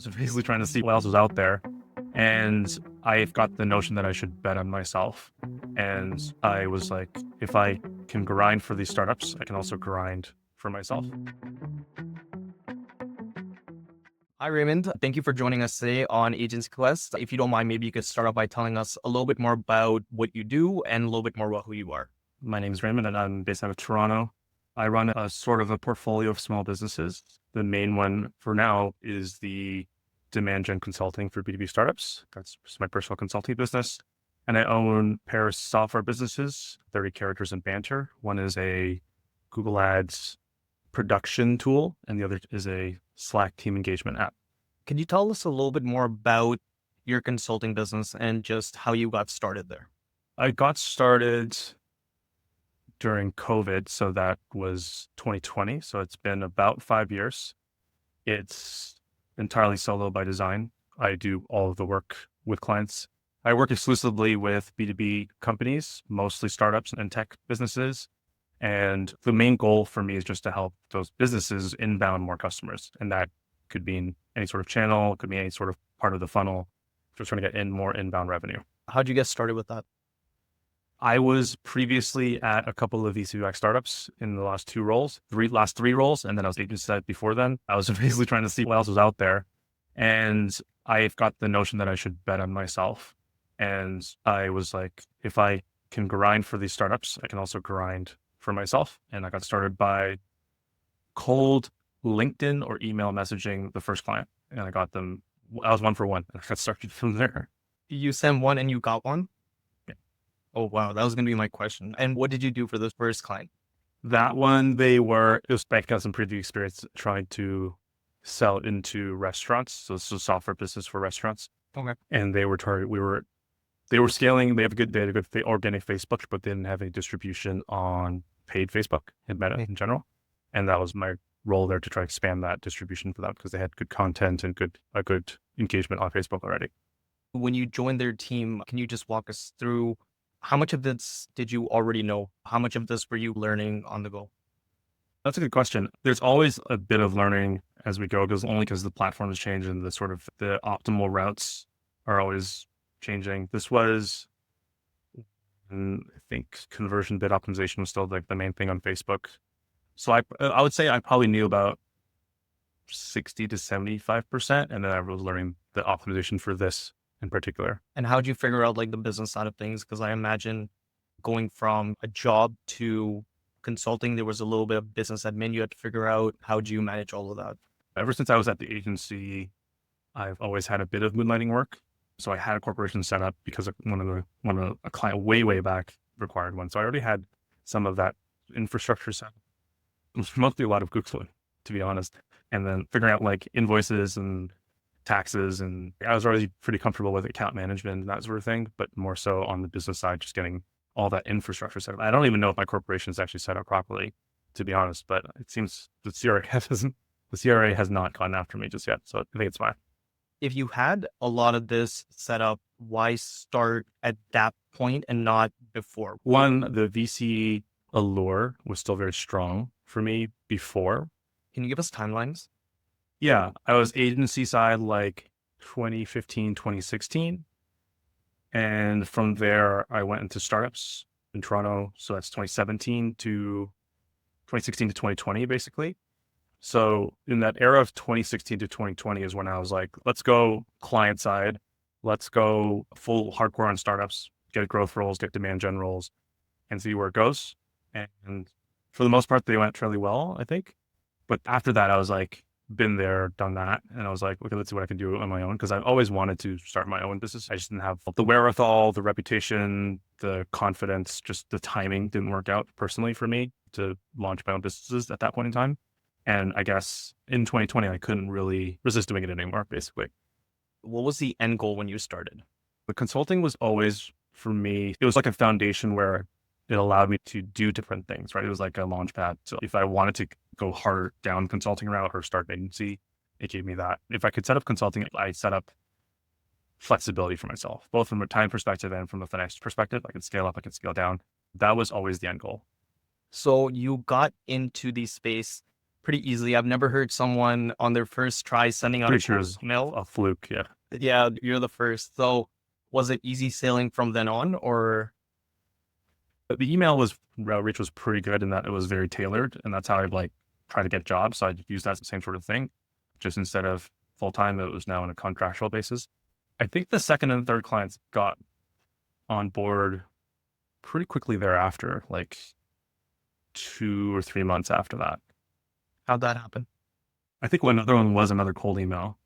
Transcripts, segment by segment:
was basically trying to see what else was out there. And I've got the notion that I should bet on myself. And I was like, if I can grind for these startups, I can also grind for myself. Hi, Raymond. Thank you for joining us today on Agency Quest. If you don't mind, maybe you could start off by telling us a little bit more about what you do and a little bit more about who you are. My name is Raymond and I'm based out of Toronto. I run a sort of a portfolio of small businesses. The main one for now is the demand gen consulting for B2B startups. That's my personal consulting business. And I own pair of software businesses, 30 Characters and Banter. One is a Google Ads production tool, and the other is a Slack team engagement app. Can you tell us a little bit more about your consulting business and just how you got started there? I got started during COVID, so that was 2020. So it's been about 5 years. It's entirely solo by design. I do all of the work with clients. I work exclusively with B2B companies, mostly startups and tech businesses. And the main goal for me is just to help those businesses inbound more customers. And that could be in any sort of channel, could be any sort of part of the funnel, just trying to get in more inbound revenue. How'd you get started with that? I was previously at a couple of VC-backed startups in the last three roles, and then I was agency side before then. I was basically trying to see what else was out there. And I've got the notion that I should bet on myself. And I was like, if I can grind for these startups, I can also grind for myself. And I got started by cold LinkedIn or email messaging the first client. And I got them, I was one for one. And I got started from there. You sent one and you got one? Yeah. Oh, wow. That was going to be my question. And what did you do for this first client? That one, it was back got some previous experience trying to sell into restaurants. So this is a software business for restaurants. Okay. And they were they were scaling. They had a good organic Facebook, but they didn't have any distribution on paid Facebook and Meta in general. And that was my role there to try to expand that distribution for them because they had good content and a good engagement on Facebook already. When you joined their team, can you just walk us through how much of this did you already know? How much of this were you learning on the go? That's a good question. There's always a bit of learning as we go, because the platform has changed and the optimal routes are always changing. This was, I think, conversion bid optimization was still like the main thing on Facebook. So I would say I probably knew about 60 to 75%, and then I was learning the optimization for this in particular. And how'd you figure out like the business side of things? Because I imagine going from a job to consulting, there was a little bit of business admin you had to figure out. How do you manage all of that? Ever since I was at the agency, I've always had a bit of moonlighting work. So I had a corporation set up because a client way back required one. So I already had some of that infrastructure set up. It was mostly a lot of Googling, to be honest. And then figuring out like invoices and taxes. And I was already pretty comfortable with account management and that sort of thing, but more so on the business side, just getting all that infrastructure set up. I don't even know if my corporation is actually set up properly, to be honest, but it seems the CRA has not gone after me just yet. So I think it's fine. If you had a lot of this set up, why start at that point and not before? One, the VC allure was still very strong for me before. Can you give us timelines? Yeah, I was agency side like 2015, 2016. And from there, I went into startups in Toronto. So that's 2016 to 2020, basically. So in that era of 2016 to 2020 is when I was like, let's go client side. Let's go full hardcore on startups, get growth roles, get demand gen roles, and see where it goes. And for the most part, they went fairly well, I think. But after that, I was like, been there, done that. And I was like, okay, let's see what I can do on my own. Because I've always wanted to start my own business. I just didn't have the wherewithal, the reputation, the confidence, just the timing didn't work out personally for me to launch my own businesses at that point in time. And I guess in 2020, I couldn't really resist doing it anymore, basically. What was the end goal when you started? The consulting was always, for me, it was like a foundation where it allowed me to do different things, right? It was like a launch pad. So if I wanted to go harder down consulting route or start an agency, it gave me that. If I could set up consulting, I set up flexibility for myself, both from a time perspective and from a financial perspective. I could scale up, I could scale down. That was always the end goal. So you got into the space pretty easily. I've never heard someone on their first try sending out a Pretty sure cold it's email. a fluke. Yeah. Yeah, you're the first. So was it easy sailing from then on, or But the email was outreach was pretty good in that it was very tailored, and that's how I'd like try to get jobs. So I'd use that same sort of thing, just instead of full time, it was now on a contractual basis. I think the second and third clients got on board pretty quickly thereafter, like 2 or 3 months after that. how'd that happen? I think another one was another cold email.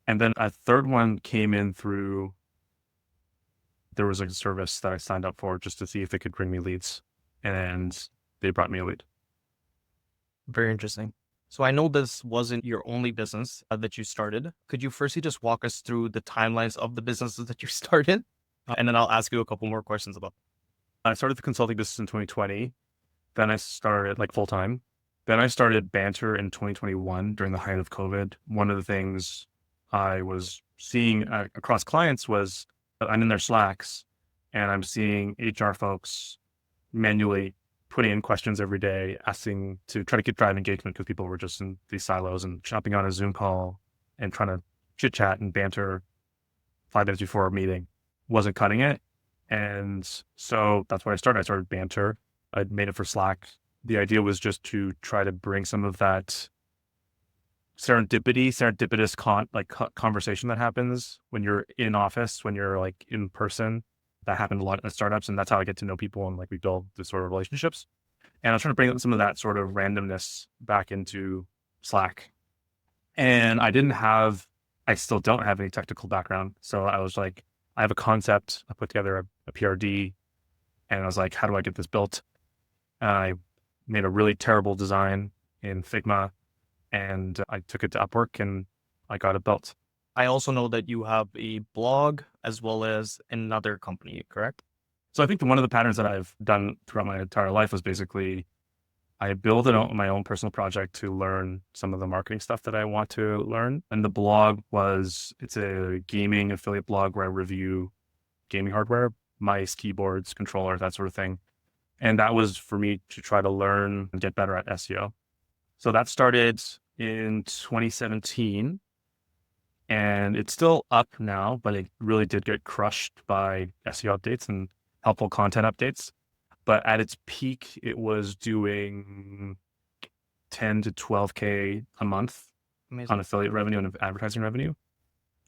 And then a third one came in through, there was a service that I signed up for just to see if they could bring me leads. And they brought me a lead. Very interesting. So I know this wasn't your only business that you started. Could you firstly just walk us through the timelines of the businesses that you started? And then I'll ask you a couple more questions about. I started the consulting business in 2020. Then I started like full time. Then I started Banter in 2021 during the height of COVID. One of the things I was seeing across clients was I'm in their Slacks and I'm seeing HR folks manually putting in questions every day, asking to try to get drive engagement because people were just in these silos and jumping on a Zoom call and trying to chit chat and banter 5 minutes before our meeting wasn't cutting it. And so that's why I started. I started Banter. I made it for Slack. The idea was just to try to bring some of that serendipitous conversation that happens when you're in office, when you're like in person. That happened a lot in startups, and that's how I get to know people and like we build this sort of relationships. And I was trying to bring some of that sort of randomness back into Slack. And I still don't have any technical background. So I was like, I have a concept. I put together a PRD, and I was like, how do I get this built? And I made a really terrible design in Figma, and I took it to Upwork and I got it built. I also know that you have a blog as well as another company, correct? So I think one of the patterns that I've done throughout my entire life was basically I build my own personal project to learn some of the marketing stuff that I want to learn. And the blog it's a gaming affiliate blog where I review gaming hardware, mice, keyboards, controllers, that sort of thing. And that was for me to try to learn and get better at SEO. So that started in 2017 and it's still up now, but it really did get crushed by SEO updates and helpful content updates. But at its peak, it was doing 10 to 12K a month Amazing. on affiliate revenue and advertising revenue.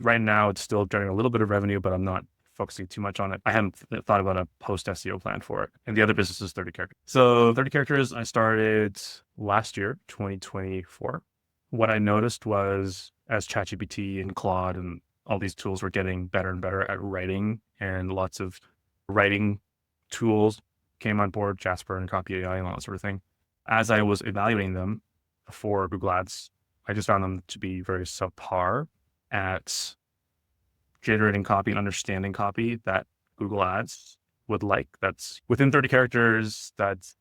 Right now, it's still generating a little bit of revenue, but I'm not focusing too much on it. I haven't thought about a post SEO plan for it. And the other business is 30 characters. So 30 characters, I started last year, 2024. What I noticed was as ChatGPT and Claude and all these tools were getting better and better at writing, and lots of writing tools came on board, Jasper and Copy AI and all that sort of thing. As I was evaluating them for Google Ads, I just found them to be very subpar at generating copy and understanding copy that Google Ads would like. That's within 30 characters, that's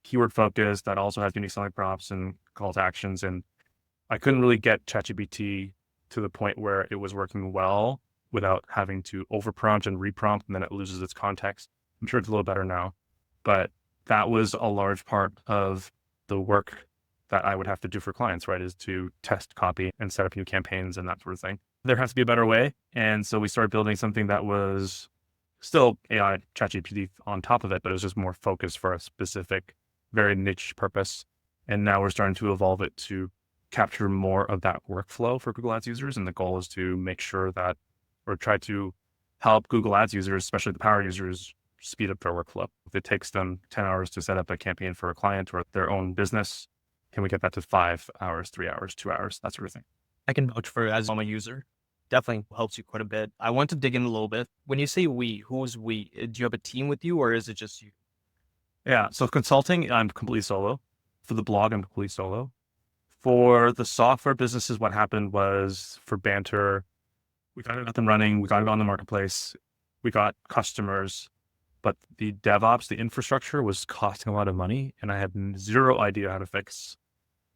keyword focused, that also has unique selling prompts and call to actions. And I couldn't really get ChatGPT to the point where it was working well without having to overprompt and reprompt, and then it loses its context. I'm sure it's a little better now, but that was a large part of the work that I would have to do for clients, right? Is to test copy and set up new campaigns and that sort of thing. There has to be a better way. And so we started building something that was still AI ChatGPT on top of it, but it was just more focused for a specific, very niche purpose. And now we're starting to evolve it to capture more of that workflow for Google Ads users. And the goal is to make sure that, or try to help Google Ads users, especially the power users, speed up their workflow. If it takes them 10 hours to set up a campaign for a client or their own business, can we get that to 5 hours, 3 hours, 2 hours, that sort of thing? I can vouch for it as I'm a user. Definitely helps you quite a bit. I want to dig in a little bit. When you say we, who's we? Do you have a team with you or is it just you? Yeah. So consulting, I'm completely solo. For the blog, I'm completely solo. For the software businesses, what happened was for Banter, we got it up and running. We got it on the marketplace. We got customers, but the DevOps, the infrastructure was costing a lot of money and I had zero idea how to fix.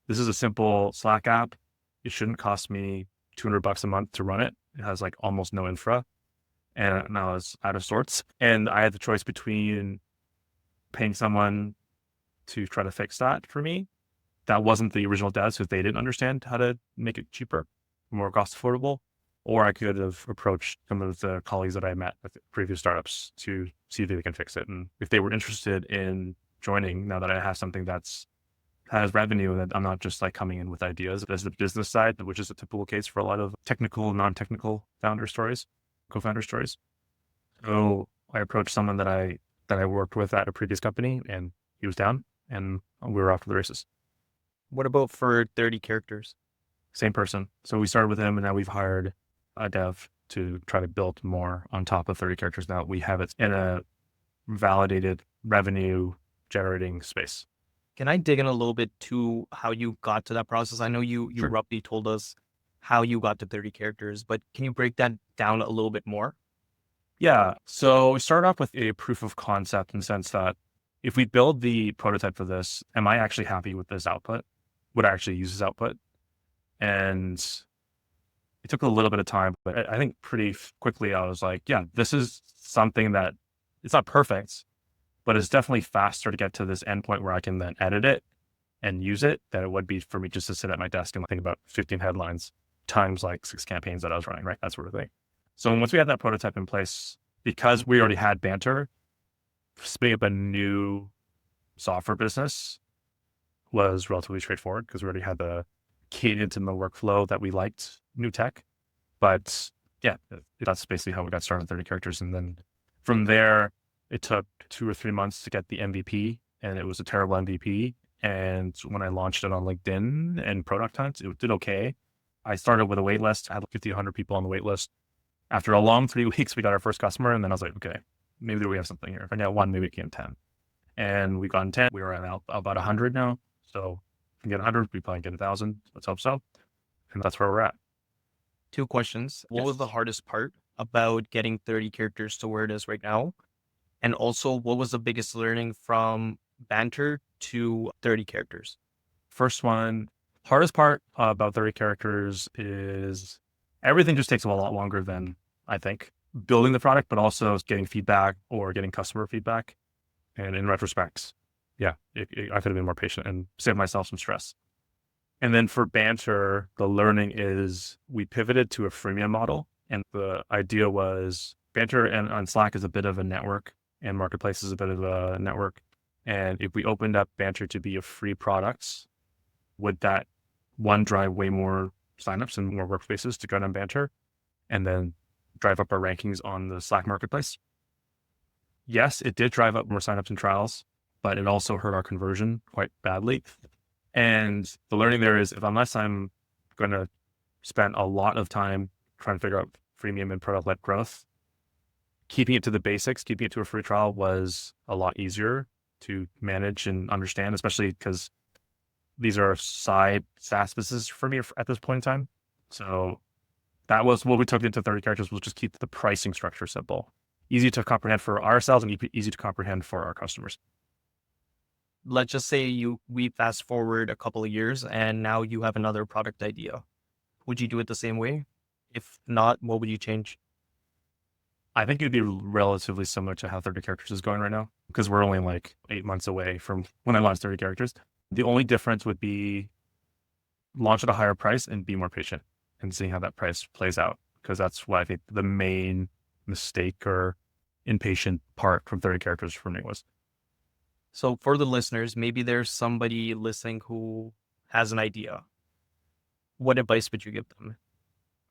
This is a simple Slack app. It shouldn't cost me $200 a month to run it. It has like almost no infra. And I was out of sorts. And I had the choice between paying someone to try to fix that for me Mm-hmm. that wasn't the original devs because they didn't understand how to make it cheaper, more cost affordable. Or I could have approached some of the colleagues that I met at previous startups to see if they can fix it. And if they were interested in joining, now that I have something has revenue, that I'm not just like coming in with ideas. There's the business side, which is a typical case for a lot of technical, non-technical founder stories, co-founder stories. So I approached someone that I worked with at a previous company, and he was down, and we were off to the races. What about for 30 characters? Same person. So we started with him, and now we've hired a dev to try to build more on top of 30 characters. Now we have it in a validated revenue generating space. Can I dig in a little bit to how you got to that process? I know you Sure. roughly told us how you got to 30 characters, but can you break that down a little bit more? Yeah. So we started off with a proof of concept in the sense that if we build the prototype for this, am I actually happy with this output? Would I actually use this output? And it took a little bit of time, but I think pretty quickly I was like, yeah, this is something that it's not perfect, but it's definitely faster to get to this endpoint where I can then edit it and use it than it would be for me just to sit at my desk and think about 15 headlines times like 6 campaigns that I was running, right? That sort of thing. So once we had that prototype in place, because we already had Banter, spinning up a new software business was relatively straightforward because we already had the cadence and the workflow that we liked new tech. But yeah, that's basically how we got started on 30 characters. And then from there, it took 2 or 3 months to get the MVP, and it was a terrible MVP. And when I launched it on LinkedIn and Product Hunt, it did okay. I started with a wait list. I had 50, 100 people on the wait list. After a long 3 weeks, we got our first customer. And then I was like, okay, maybe we have something here. If I got one, maybe it became 10. And we got 10. We were at about 100 now. So if we get 100, we probably get 1,000. Let's hope so. And that's where we're at. 2 questions. What was the Yes. hardest part about getting 30 characters to where it is right now? And also, what was the biggest learning from Banter to 30 characters? First one, hardest part about 30 characters is everything just takes a lot longer than I think. Building the product, but also getting feedback or getting customer feedback. And in retrospect, yeah, I could have been more patient and saved myself some stress. And then for Banter, the learning is we pivoted to a freemium model. And the idea was Banter and on Slack is a bit of a network, and Marketplace is a bit of a network. And if we opened up Banter to be a free product, would that one drive way more signups and more workspaces to go on Banter, and then drive up our rankings on the Slack Marketplace? Yes, it did drive up more signups and trials, but it also hurt our conversion quite badly. And the learning there is unless I'm going to spend a lot of time trying to figure out freemium and product-led growth, keeping it to the basics, keeping it to a free trial was a lot easier to manage and understand, especially because these are side SaaS businesses for me at this point in time. So that was what we took into 30 characters, was just keep the pricing structure simple, easy to comprehend for ourselves and easy to comprehend for our customers. Let's just say we fast forward a couple of years and now you have another product idea. Would you do it the same way? If not, what would you change? I think it'd be relatively similar to how 30 characters is going right now, because we're only like 8 months away from when I launched 30 characters. The only difference would be launch at a higher price and be more patient and seeing how that price plays out, because that's what I think the main mistake or impatient part from 30 characters for me was. So for the listeners, maybe there's somebody listening who has an idea. What advice would you give them?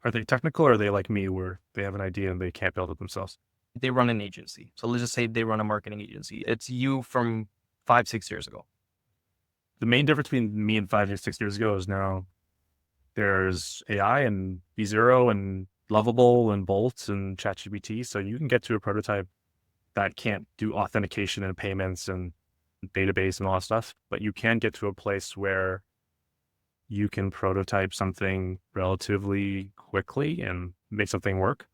Are they technical, or are they like me where they have an idea and they can't build it themselves? They run an agency. So let's just say they run a marketing agency. It's you from 5, 6 years ago. The main difference between me and 5 or 6 years ago is now there's AI and V0 and Lovable and Bolt and ChatGPT. So you can get to a prototype that can't do authentication and payments and database and all that stuff, but you can get to a place where you can prototype something relatively quickly and make something work.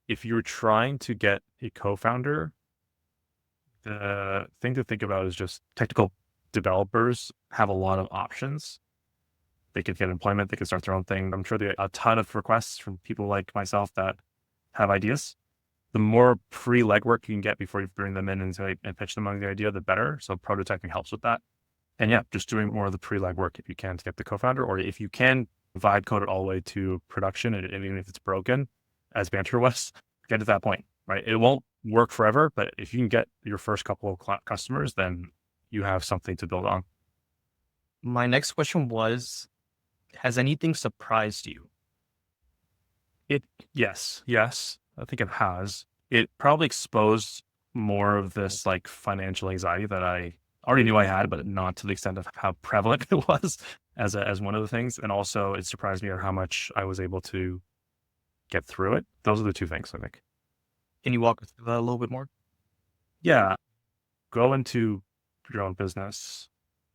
If you're trying to get a co-founder, the thing to think about is just technical developers have a lot of options. They could get employment, they could start their own thing. I'm sure there are a ton of requests from people like myself that have ideas. The more pre legwork you can get before you bring them in and pitch them on the idea, the better. So prototyping helps with that. And yeah, just doing more of the pre-leg work if you can to get the co-founder, or if you can vibe code it all the way to production, and even if it's broken, as Banter was, get to that point, right? It won't work forever, but if you can get your first couple of customers, then you have something to build on. My next question was, has anything surprised you? Yes, I think it has. It probably exposed more of this like financial anxiety that I already knew I had, but not to the extent of how prevalent it was as one of the things. And also it surprised me at how much I was able to get through it. Those are the two things I think. Can you walk us through that a little bit more? Yeah. Go into your own business.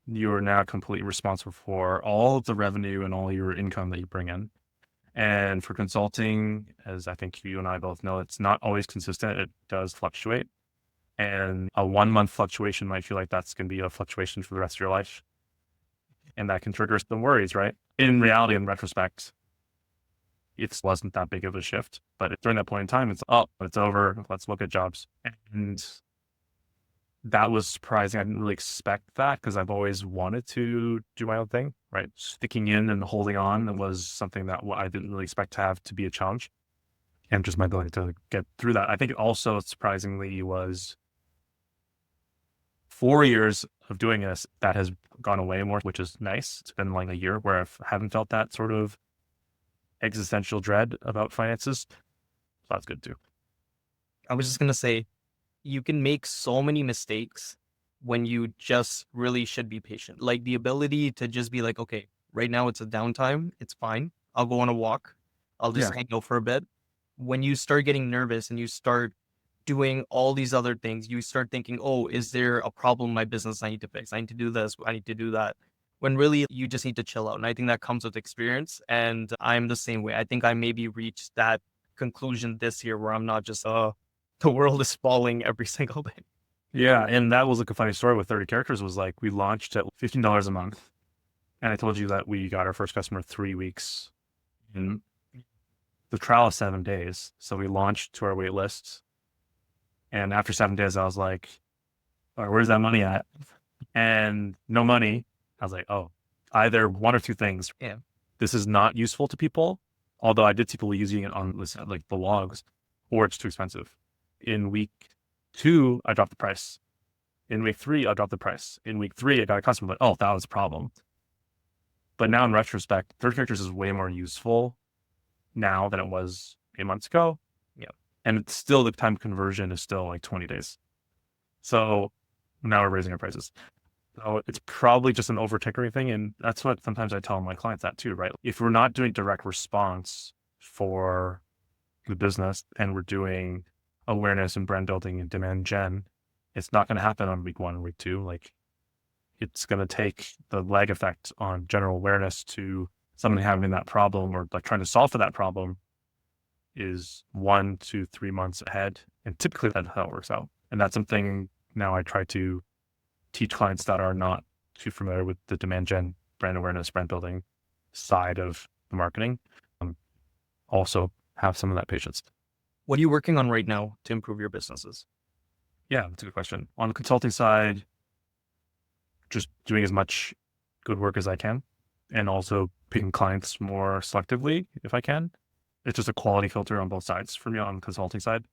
You're now completely responsible for all of the revenue and all your income that you bring in. And for consulting, as I think you and I both know, it's not always consistent. It does fluctuate. And a 1 month fluctuation might feel like that's going to be a fluctuation for the rest of your life. And that can trigger some worries, right? In reality, in retrospect, it wasn't that big of a shift. But during that point in time, it's over. Let's look at jobs. And that was surprising. I didn't really expect that because I've always wanted to do my own thing, right? Sticking in and holding on was something that I didn't really expect to have to be a challenge, and just my ability to get through that. I think also surprisingly was 4 years of doing this that has gone away more, which is nice. It's been like a year where I haven't felt that sort of existential dread about finances. So that's good too. I was just going to say, you can make so many mistakes when you just really should be patient. Like the ability to just be like, okay, right now it's a downtime. It's fine. I'll go on a walk. I'll just Yeah. hang out for a bit. When you start getting nervous and you start doing all these other things, you start thinking, oh, is there a problem in my business I need to fix? I need to do this. I need to do that. When really you just need to chill out. And I think that comes with experience. And I'm the same way. I think I maybe reached that conclusion this year where I'm not just, the world is falling every single day. Yeah. And that was like a funny story with 30 characters was like, we launched at $15 a month. And I told you that we got our first customer 3 weeks in the trial of 7 days. So we launched to our wait list. And after 7 days, I was like, all right, where's that money at? And no money. I was like, oh, either one or two things. Yeah. This is not useful to people, although I did see people using it on like the logs, or it's too expensive. In week 2, I dropped the price. In week 3, I dropped the price. In week 3, I got a customer, but oh, that was a problem. But now in retrospect, 30 characters is way more useful now than it was 8 months ago. Yeah. And it's still, the time conversion is still like 20 days. So now we're raising our prices. So it's probably just an over tinkering thing. And that's what sometimes I tell my clients that too, right? If we're not doing direct response for the business and we're doing awareness and brand building and demand gen, it's not going to happen on week 1 or week 2. Like it's going to take the lag effect on general awareness to somebody having that problem or like trying to solve for that problem is 1 to 3 months ahead. And typically that's how it works out. And that's something now I try to teach clients that are not too familiar with the demand gen, brand awareness, brand building side of the marketing. Also have some of that patience. What are you working on right now to improve your businesses? Yeah, that's a good question. On the consulting side, just doing as much good work as I can and also picking clients more selectively if I can. It's just a quality filter on both sides for me on the consulting side.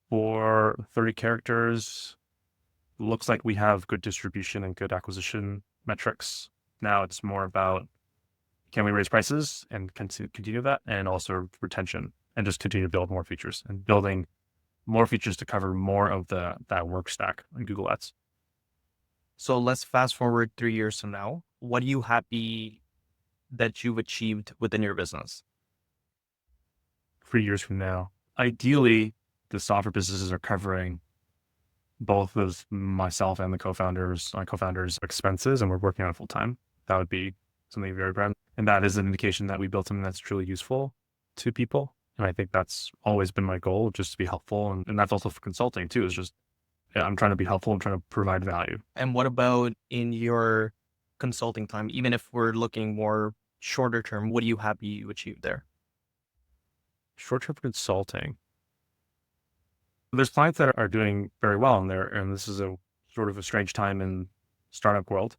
For 30 characters, looks like we have good distribution and good acquisition metrics. Now it's more about, can we raise prices and continue that, and also retention, and just continue to build more features and building more features to cover more of that work stack on Google Ads. So let's fast forward 3 years from now. What are you happy that you've achieved within your business? 3 years from now, ideally, the software businesses are covering both of myself and my co-founders' expenses, and we're working on it full time. That would be something very brand. And that is an indication that we built something that's truly useful to people. And I think that's always been my goal, just to be helpful. And that's also for consulting too, is just, yeah, I'm trying to be helpful. I'm trying to provide value. And what about in your consulting time? Even if we're looking more shorter term, what are you happy you achieved there? Short-term consulting. There's clients that are doing very well in there. And this is a sort of a strange time in startup world.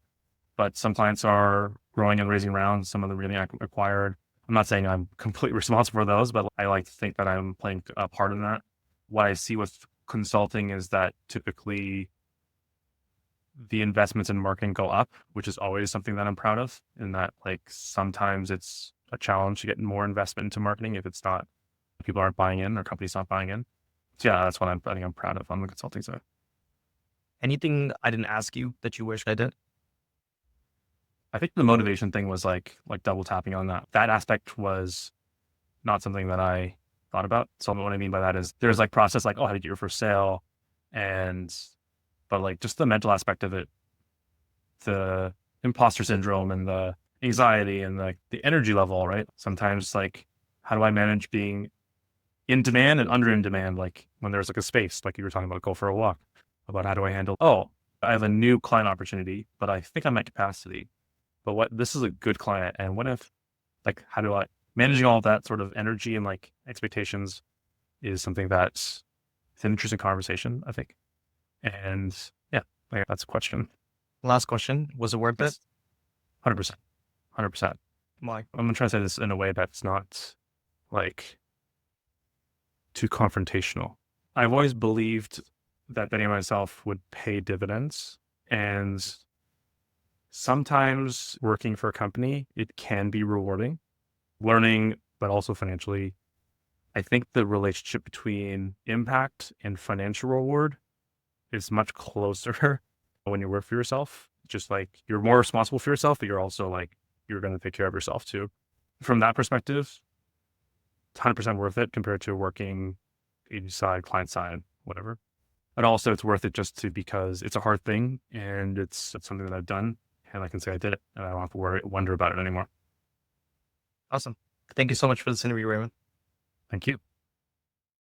but some clients are growing and raising rounds. Some of them really acquired. I'm not saying I'm completely responsible for those, but I like to think that I'm playing a part in that. What I see with consulting is that typically the investments in marketing go up, which is always something that I'm proud of. In that, like, sometimes it's a challenge to get more investment into marketing if it's not, people aren't buying in or companies not buying in. So yeah, that's what I think I'm proud of on the consulting side. Anything I didn't ask you that you wish I did? I think the motivation thing was like double tapping on that. That aspect was not something that I thought about. So what I mean by that is there's like process like, oh, how to get your first sale, and but like just the mental aspect of it, the imposter syndrome and the anxiety and the energy level, right? Sometimes like, how do I manage being in demand and under in demand? Like when there's like a space, like you were talking about, go for a walk, about how do I handle, oh, I have a new client opportunity, but I think I'm at capacity. But what, this is a good client. And what if, like, how do I, managing all of that sort of energy and like expectations is something that's, it's an interesting conversation, I think. And yeah, like, that's a question. Last question. Was it worth it? 100%. 100%. Why? I'm going to try to say this in a way that's not like too confrontational. I've always believed that betting on myself would pay dividends. And sometimes working for a company, it can be rewarding, learning, but also financially. I think the relationship between impact and financial reward is much closer when you work for yourself. Just like you're more responsible for yourself, but you're also like, you're going to take care of yourself too. From that perspective, it's 100% worth it compared to working agency side, client side, whatever. And also it's worth it just because it's a hard thing and it's something that I've done and I can say I did it and I don't have to wonder about it anymore. Awesome. Thank you so much for this interview, Raymond. Thank you.